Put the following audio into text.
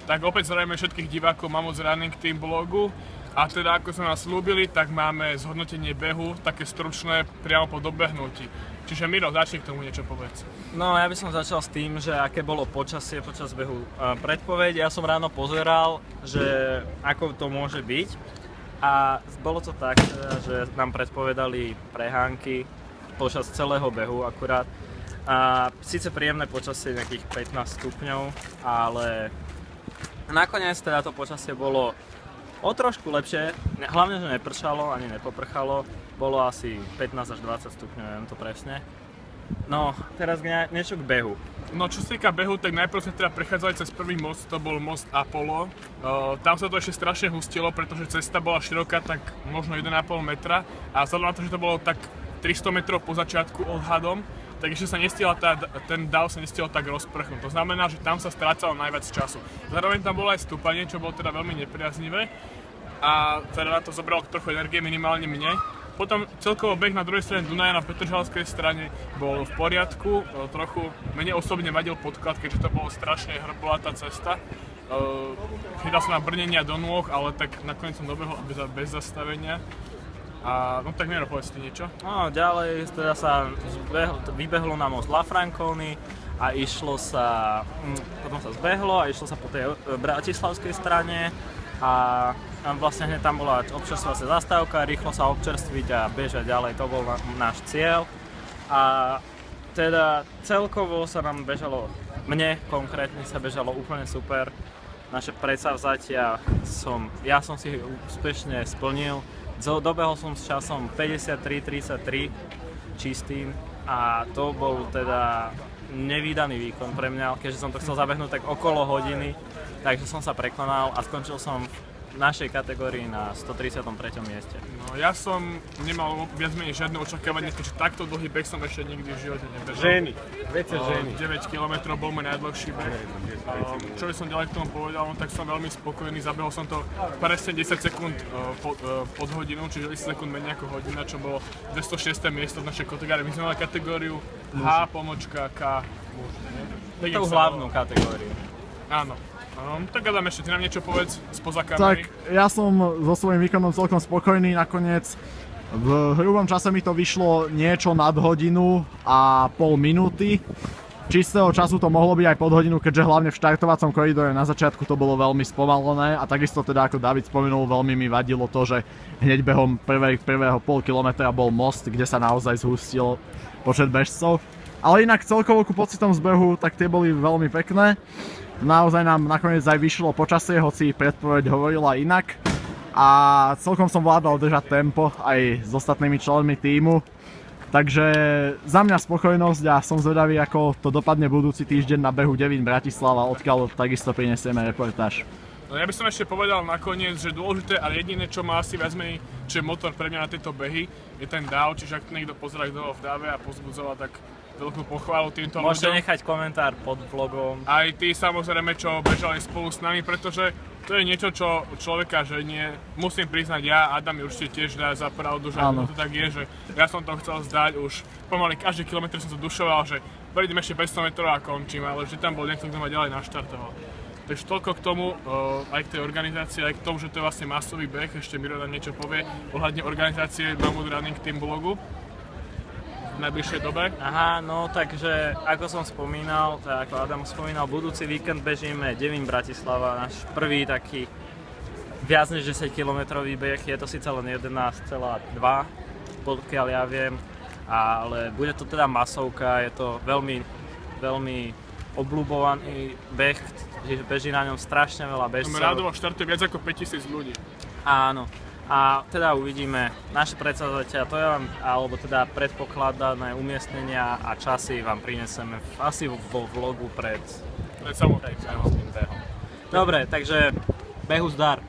Tak opäť zdravíme všetkých divákov Mammoth Running Team blogu. A teda ako sme nás slúbili, tak máme zhodnotenie behu, také stručné priamo po dobehnutí. Čiže Miro, začni k tomu niečo povedz. No ja by som začal s tým, že aké bolo počasie počas behu. Predpoveď, ja som ráno pozeral, že ako to môže byť. A bolo to tak, že nám predpovedali prehánky počas celého behu akurát. A síce príjemné počasie, nejakých 15 stupňov, ale nakoniec teda to počasie bolo o trošku lepšie, hlavne, že nepršalo ani nepoprchalo, bolo asi 15 až 20 stupňov, neviem to presne. No, teraz niečo k behu. No čo sa týka behu, tak najprv sme teda prechádzali cez prvý most, to bol most Apollo. Tam sa to ešte strašne hustilo, pretože cesta bola široká tak možno 1,5 metra a vzhľadom na to, že to bolo tak 300 metrov po začiatku odhadom, tak ešte sa ten dav sa nestihol tak rozprchnúť. To znamená, že tam sa strácalo najviac času. Zároveň tam bolo aj stúpanie, čo bolo teda veľmi nepriaznivé a teda na to zobralo trochu energie, minimálne mne. Potom celkovo beh na druhej strane Dunaja na Petržalskej strane bol v poriadku, trochu mne osobne vadil podklad, keďže to bolo strašne hrbolatá cesta. Chytal som na brnenia do nôh, ale tak nakoniec som dobehol bez zastavenia. A no tak Miro, povedz ty niečo. No ďalej teda sa vybehlo na most La Franconi a potom sa zbehlo a išlo sa po tej bratislavskej strane a vlastne hneď tam bola občerstvovacia zastávka, rýchlo sa občerstviť a bežať ďalej, to bol náš cieľ. A teda celkovo sa nám bežalo, mne konkrétne sa bežalo úplne super. Naše predsavzatia ja som si úspešne splnil. Dobehol som s časom 53:33 čistým a to bol teda nevídaný výkon pre mňa, keďže som to chcel zabehnúť tak okolo hodiny, takže som sa prekonal a skončil som v našej kategórii na 133. mieste. No ja som nemal viac menej žiadne očakávanie, keďže takto dlhý beh som ešte nikdy v živote nebežal. Ženy, ženy. 9 km bol môj najdlhší beh. Čo by som ďalej k tomu povedal, no, tak som veľmi spokojný, zabehol som to presne 10 sekúnd pod hodinu, čiže 10 sekúnd menej ako hodina, čo bolo 206. miesto v našej kategórii. My sme mali kategóriu H-K. Tú hlavnú kategóriu. Áno. Tak Adam, ešte ty nám niečo povedz spoza kamery. Tak ja som so svojím výkonom celkom spokojný nakoniec. V hrubom čase mi to vyšlo niečo nad hodinu a pol minúty. Čistého času to mohlo byť aj pod hodinu, keďže hlavne v štartovacom koridore na začiatku to bolo veľmi spomalené a takisto teda ako David spomenul, veľmi mi vadilo to, že hneď behom prvého pol kilometra bol most, kde sa naozaj zhustil počet bežcov. Ale inak celkovo ku pocitom z behu, tak tie boli veľmi pekné. Naozaj nám nakoniec aj vyšlo počasie, hoci predpoveď hovorila inak. A celkom som vládal držať tempo aj s ostatnými členmi tímu. Takže za mňa spokojnosť a som zvedavý, ako to dopadne budúci týždeň na behu Devín Bratislava, odkiaľ takisto prinesieme reportáž. No ja by som ešte povedal nakoniec, že dôležité, ale jediné, čo má asi viac menej, čo je motor pre mňa na tieto behy, je ten dáv, čiže ak niekto pozerá, kto ho v dáve a pozbudzoval, tak veľkú pochválu týmto ľuďom. Môžete nechať komentár pod vlogom. Aj tí samozrejme, čo bežali spolu s nami, pretože to je niečo, čo človeka ženie. Musím priznať, ja Adam mi určite tiež dá za pravdu, že to tak je, že ja som to chcel zdať už pomaly každý kilometr som sa dušoval, že prejdem ešte 500 metrov a končím, ale že tam bol niekto, kto ma ďalej naštartoval. Takže toľko k tomu, aj k tej organizácii, aj k tomu, že to je vlastne masový beh, ešte Miro nám niečo povie ohľadne organizácie Mammoth Running Team blogu v najbližšej dobe. Aha, no takže ako som spomínal, tak ako Adam spomínal, budúci víkend bežíme Devín Bratislava, náš prvý taký viac než 10 kilometrový beh, je to síce len 11,2, pokiaľ ja viem, ale bude to teda masovka, je to veľmi, veľmi obľúbovaný beh, beží na ňom strašne veľa bežcov. Rádovo štartuje viac ako 5000 ľudí. Áno. A teda uvidíme naše predsavzatia, to je vám, alebo teda predpokladané umiestnenia a časy vám prineseme asi vo vlogu pred samotným behom. Dobre, takže behu zdar.